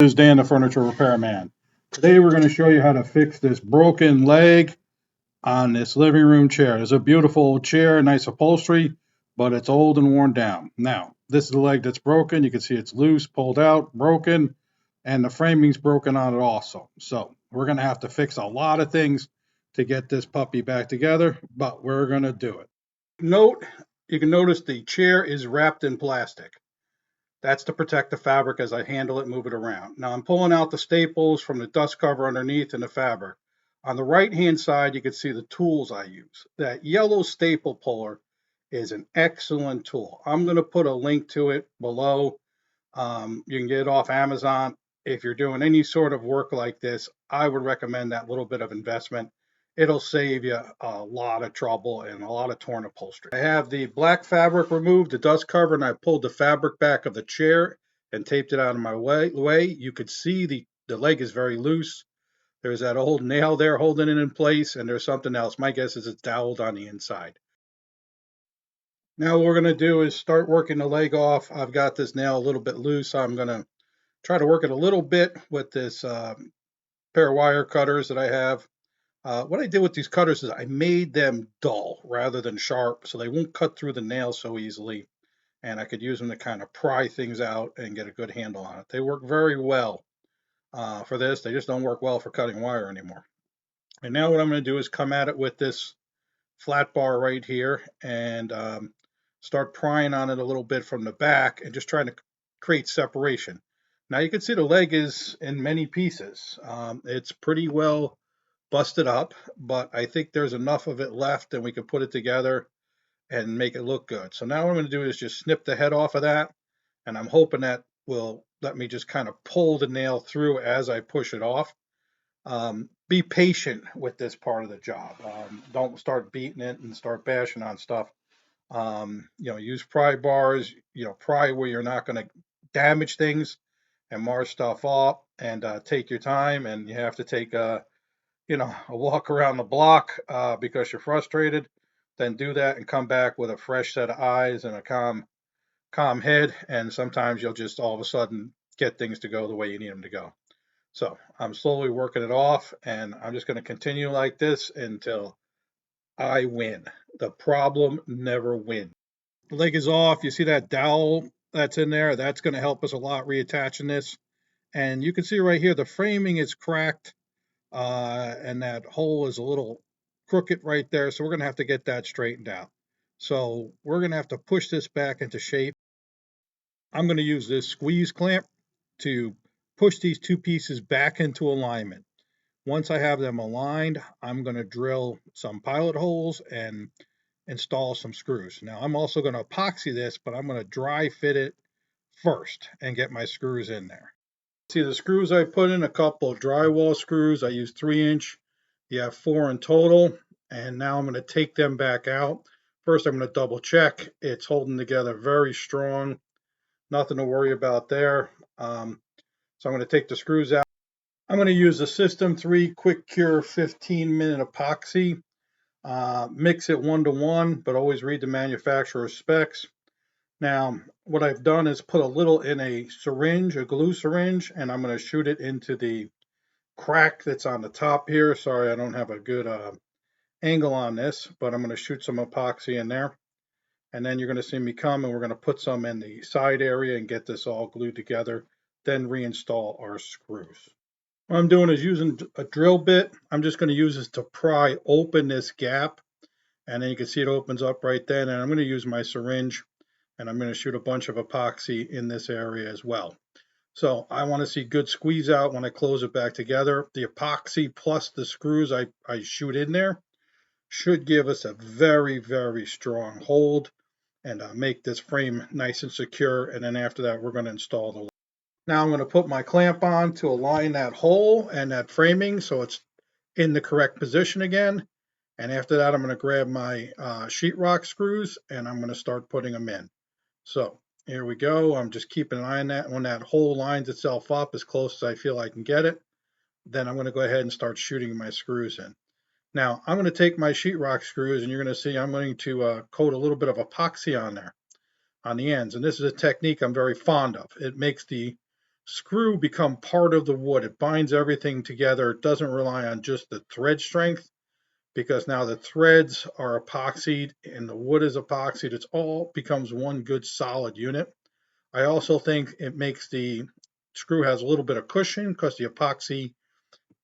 This is Dan the Furniture Repairman. Today we're going to show you how to fix this broken leg on this living room chair. It's a beautiful chair, nice upholstery, but it's old and worn down. Now, this is the leg that's broken. You can see it's loose, pulled out, broken, and the framing's broken on it also. So we're going to have to fix a lot of things to get this puppy back together, but we're going to do it. You can notice the chair is wrapped in plastic. That's to protect the fabric as I handle it, move it around. Now I'm pulling out the staples from the dust cover underneath and the fabric. On the right-hand side, you can see the tools I use. That yellow staple puller is an excellent tool. I'm going to put a link to it below. You can get it off Amazon. If you're doing any sort of work like this, I would recommend that little bit of investment. It'll save you a lot of trouble and a lot of torn upholstery. I have the black fabric removed, the dust cover, and I pulled the fabric back of the chair and taped it out of my way. You could see the leg is very loose. There's that old nail there holding it in place, and there's something else. My guess is it's doweled on the inside. Now what we're going to do is start working the leg off. I've got this nail a little bit loose. I'm going to try to work it a little bit with this pair of wire cutters that I have. What I did with these cutters is I made them dull rather than sharp, so they won't cut through the nail so easily, and I could use them to kind of pry things out and get a good handle on it. They work very well for this. They just don't work well for cutting wire anymore. And now what I'm going to do is come at it with this flat bar right here and start prying on it a little bit from the back and just trying to create separation. Now you can see the leg is in many pieces. It's pretty well busted up, but I think there's enough of it left and we can put it together and make it look good. So now what I'm going to do is just snip the head off of that, and I'm hoping that will let me just kind of pull the nail through as I push it off. Be patient with this part of the job. Don't start beating it and start bashing on stuff. Use pry bars, pry where you're not going to damage things and mar stuff off, and take your time. And you have to take a walk around the block because you're frustrated, then do that and come back with a fresh set of eyes and a calm head. And sometimes you'll just all of a sudden get things to go the way you need them to go. So I'm slowly working it off, and I'm just going to continue like this until I win. The problem never wins. The leg is off. You see that dowel that's in there? That's going to help us a lot reattaching this. And you can see right here, the framing is cracked. And that hole is a little crooked right there, so we're going to have to get that straightened out. So we're going to have to push this back into shape. I'm going to use this squeeze clamp to push these two pieces back into alignment. Once I have them aligned, I'm going to drill some pilot holes and install some screws. Now I'm also going to epoxy this, but I'm going to dry fit it first and get my screws in there. See the screws I put in, a couple of drywall screws. I use 3-inch. You have 4 in total. And now I'm going to take them back out. First, I'm going to double check. It's holding together very strong. Nothing to worry about there. So I'm going to take the screws out. I'm going to use the System 3 Quick Cure 15-minute epoxy. Mix it 1-to-1, but always read the manufacturer's specs. Now, what I've done is put a little in a syringe, a glue syringe, and I'm going to shoot it into the crack that's on the top here. Sorry, I don't have a good angle on this, but I'm going to shoot some epoxy in there. And then you're going to see me come, and we're going to put some in the side area and get this all glued together, then reinstall our screws. What I'm doing is using a drill bit. I'm just going to use this to pry open this gap, and then you can see it opens up right then. And I'm going to use my syringe, and I'm going to shoot a bunch of epoxy in this area as well. So I want to see good squeeze out when I close it back together. The epoxy plus the screws I shoot in there should give us a very, very strong hold and make this frame nice and secure. And then after that, we're going to install the. Now I'm going to put my clamp on to align that hole and that framing so it's in the correct position again. And after that, I'm going to grab my sheetrock screws and I'm going to start putting them in. So here we go. I'm just keeping an eye on that. When that hole lines itself up as close as I feel I can get it, then I'm going to go ahead and start shooting my screws in. Now I'm going to take my sheetrock screws, and you're going to see I'm going to coat a little bit of epoxy on there on the ends. And this is a technique I'm very fond of. It makes the screw become part of the wood. It binds everything together. It doesn't rely on just the thread strength, because now the threads are epoxied and the wood is epoxied. It's all becomes one good solid unit. I also think it makes the screw has a little bit of cushion because the epoxy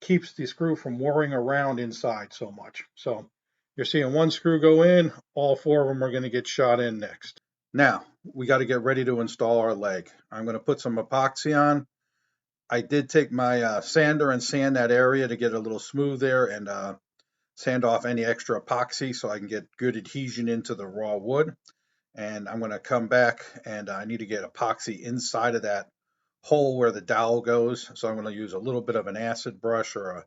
keeps the screw from whirring around inside so much. So you're seeing one screw go in, all four of them are going to get shot in next. Now we got to get ready to install our leg. I'm going to put some epoxy on. I did take my sander and sand that area to get a little smooth there, and sand off any extra epoxy so I can get good adhesion into the raw wood. And I'm going to come back, and I need to get epoxy inside of that hole where the dowel goes. So I'm going to use a little bit of an acid brush or a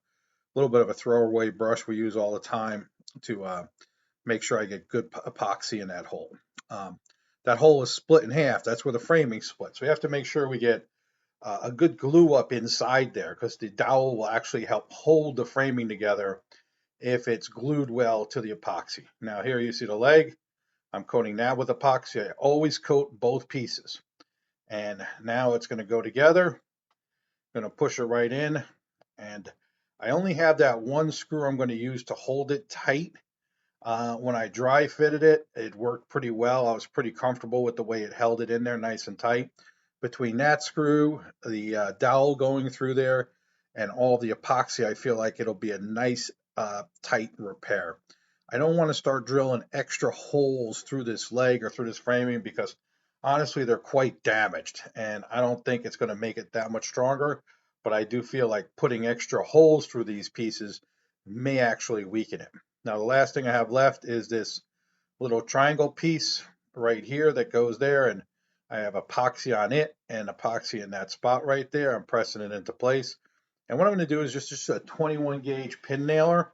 little bit of a throwaway brush we use all the time to make sure I get good epoxy in that hole. Um, that hole is split in half. That's where the framing splits. So we have to make sure we get a good glue up inside there, because the dowel will actually help hold the framing together if it's glued well to the epoxy. Now here you see the leg. I'm coating that with epoxy. I always coat both pieces. And now it's going to go together. I'm going to push it right in. And I only have that one screw I'm going to use to hold it tight. When I dry fitted it, it worked pretty well. I was pretty comfortable with the way it held it in there nice and tight. Between that screw, the dowel going through there, and all the epoxy, I feel like it'll be a nice tight repair. I don't want to start drilling extra holes through this leg or through this framing, because honestly they're quite damaged, and I don't think it's going to make it that much stronger. But I do feel like putting extra holes through these pieces may actually weaken it. Now the last thing I have left is this little triangle piece right here that goes there, and I have epoxy on it and epoxy in that spot right there. I'm pressing it into place. And what I'm going to do is just a 21 gauge pin nailer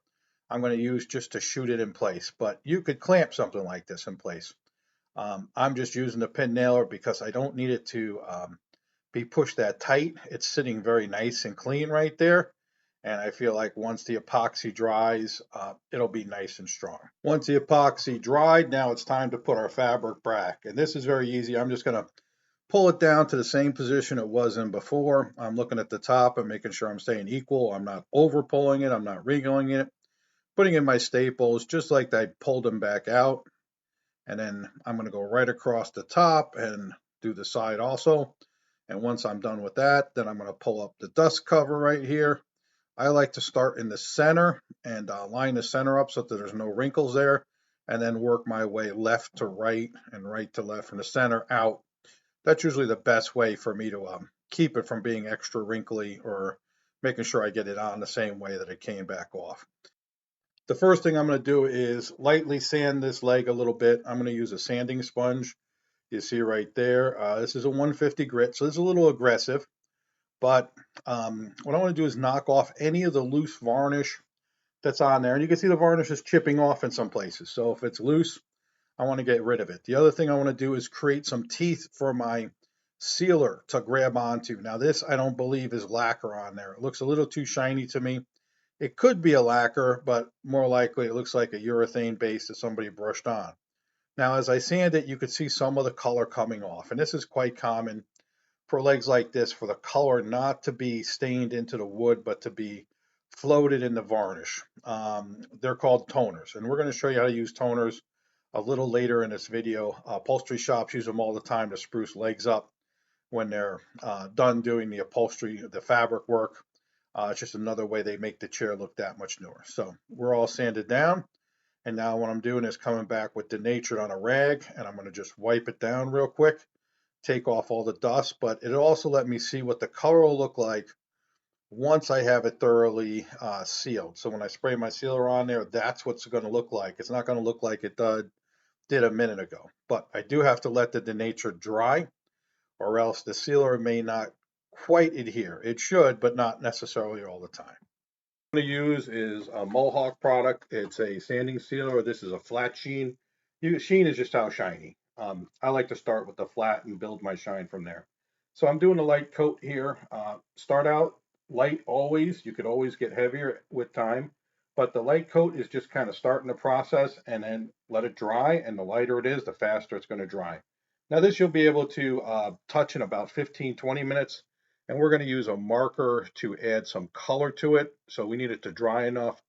I'm going to use just to shoot it in place. But you could clamp something like this in place. I'm just using the pin nailer because I don't need it to be pushed that tight. It's sitting very nice and clean right there. And I feel like once the epoxy dries, it'll be nice and strong. Once the epoxy dried, now it's time to put our fabric back. And this is very easy. I'm just going to pull it down to the same position it was in before. I'm looking at the top and making sure I'm staying equal. I'm not over pulling it. I'm not wriggling it. Putting in my staples just like I pulled them back out. And then I'm going to go right across the top and do the side also. And once I'm done with that, then I'm going to pull up the dust cover right here. I like to start in the center and line the center up so that there's no wrinkles there, and then work my way left to right and right to left from the center out. That's usually the best way for me to keep it from being extra wrinkly, or making sure I get it on the same way that it came back off. The first thing I'm going to do is lightly sand this leg a little bit. I'm going to use a sanding sponge. You see right there, this is a 150 grit, so it's a little aggressive. But what I want to do is knock off any of the loose varnish that's on there. And you can see the varnish is chipping off in some places. So if it's loose, I want to get rid of it. The other thing I want to do is create some teeth for my sealer to grab onto. Now this, I don't believe, is lacquer on there. It looks a little too shiny to me. It could be a lacquer, but more likely it looks like a urethane base that somebody brushed on. Now as I sand it, you could see some of the color coming off. And this is quite common for legs like this, for the color not to be stained into the wood, but to be floated in the varnish. They're called toners, and we're going to show you how to use toners a little later in this video. Upholstery shops use them all the time to spruce legs up when they're done doing the upholstery, the fabric work. It's just another way they make the chair look that much newer. So we're all sanded down, and now what I'm doing is coming back with denatured on a rag, and I'm going to just wipe it down real quick, take off all the dust, but it'll also let me see what the color will look like once I have it thoroughly sealed. So when I spray my sealer on there, that's what's going to look like. It's not going to look like it did a minute ago. But I do have to let the denature dry, or else the sealer may not quite adhere. It should, but not necessarily all the time. What I'm going to use is a Mohawk product. It's a sanding sealer. This is a flat sheen. Sheen is just how shiny. I like to start with the flat and build my shine from there. So I'm doing a light coat here. Start out light always. You could always get heavier with time, but the light coat is just kind of starting the process, and then let it dry. And the lighter it is, the faster it's going to dry. Now this you'll be able to touch in about 15-20 minutes. And we're going to use a marker to add some color to it. So we need it to dry enough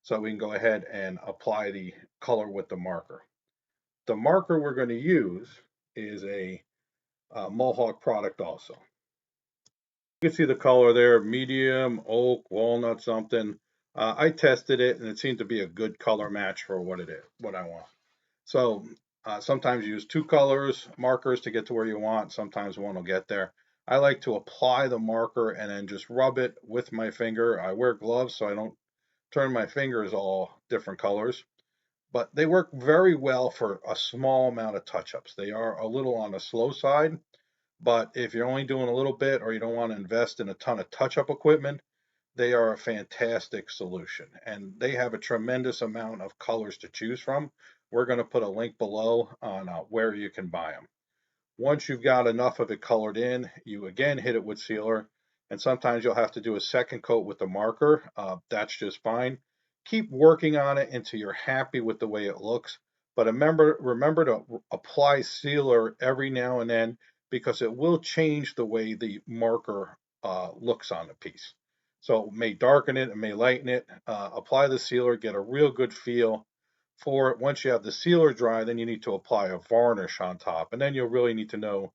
so we can go ahead and apply the color with the marker. The marker we're going to use is a Mohawk product also. You can see the color there, medium, oak, walnut, something. I tested it and it seemed to be a good color match for what it is, what I want. So sometimes you use two colors, markers to get to where you want. Sometimes one will get there. I like to apply the marker and then just rub it with my finger. I wear gloves so I don't turn my fingers all different colors, but they work very well for a small amount of touch-ups. They are a little on the slow side, but if you're only doing a little bit or you don't want to invest in a ton of touch-up equipment, they are a fantastic solution and they have a tremendous amount of colors to choose from. We're going to put a link below on where you can buy them. Once you've got enough of it colored in, you again hit it with sealer, and sometimes you'll have to do a second coat with the marker. That's just fine. Keep working on it until you're happy with the way it looks. But remember to apply sealer every now and then because it will change the way the marker looks on the piece. So it may darken it, it may lighten it. Apply the sealer, get a real good feel for it. Once you have the sealer dry, then you need to apply a varnish on top. And then you'll really need to know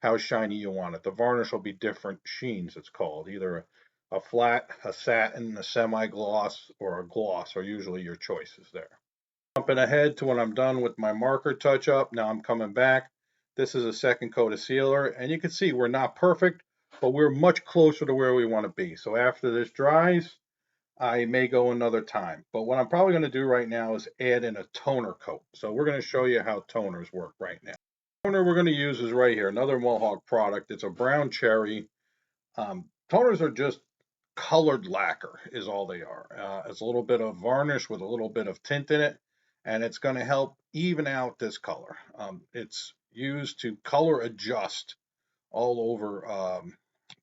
how shiny you want it. The varnish will be different sheens, it's called. Either a flat, a satin, a semi-gloss, or a gloss are usually your choices there. Jumping ahead to when I'm done with my marker touch-up, now I'm coming back. This is a second coat of sealer, and you can see we're not perfect, but we're much closer to where we want to be. So after this dries, I may go another time, but what I'm probably going to do right now is add in a toner coat. So we're going to show you how toners work right now. The toner we're going to use is right here, another Mohawk product. It's a brown cherry. Toners are just colored lacquer is all they are. It's a little bit of varnish with a little bit of tint in it, and it's going to help even out this color. It's used to color adjust all over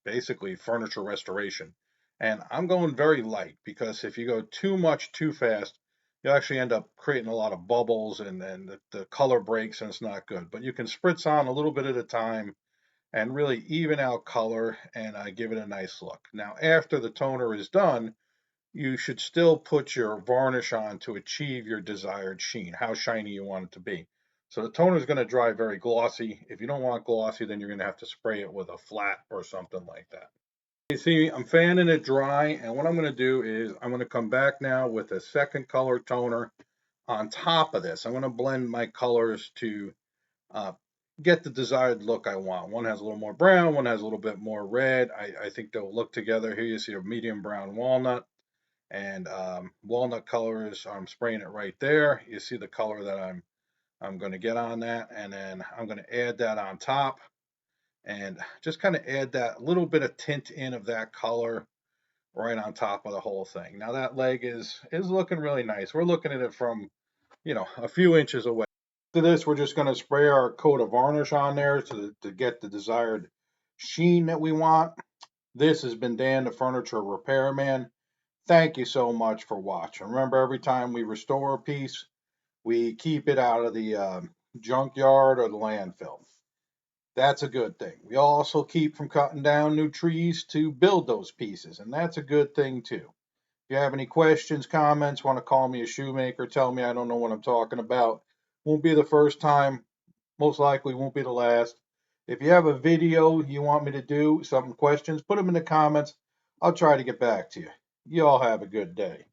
basically furniture restoration. And I'm going very light because if you go too much too fast, you actually end up creating a lot of bubbles and then the color breaks and it's not good. But you can spritz on a little bit at a time and really even out color and give it a nice look. Now, after the toner is done, you should still put your varnish on to achieve your desired sheen, how shiny you want it to be. So the toner is going to dry very glossy. If you don't want glossy, then you're going to have to spray it with a flat or something like that. You see, I'm fanning it dry, and what I'm going to do is I'm going to come back now with a second color toner on top of this. I'm going to blend my colors to uh, get the desired look I want. One has a little more brown, one has a little bit more red. I think they'll look together. Here you see a medium brown walnut and walnut colors. I'm spraying it right there. You see the color that I'm going to get on that, and then I'm going to add that on top and just kind of add that little bit of tint in of that color right on top of the whole thing. Now that leg is looking really nice. We're looking at it from, a few inches away. To this, we're just going to spray our coat of varnish on there to get the desired sheen that we want. This has been Dan the Furniture Repairman. Thank you so much for watching. Remember, every time we restore a piece, we keep it out of the junkyard or the landfill. That's a good thing. We also keep from cutting down new trees to build those pieces, and that's a good thing too. If you have any questions, comments, want to call me a shoemaker, tell me I don't know what I'm talking about. Won't be the first time, most likely won't be the last. If you have a video you want me to do, some questions, put them in the comments. I'll try to get back to you. You all have a good day.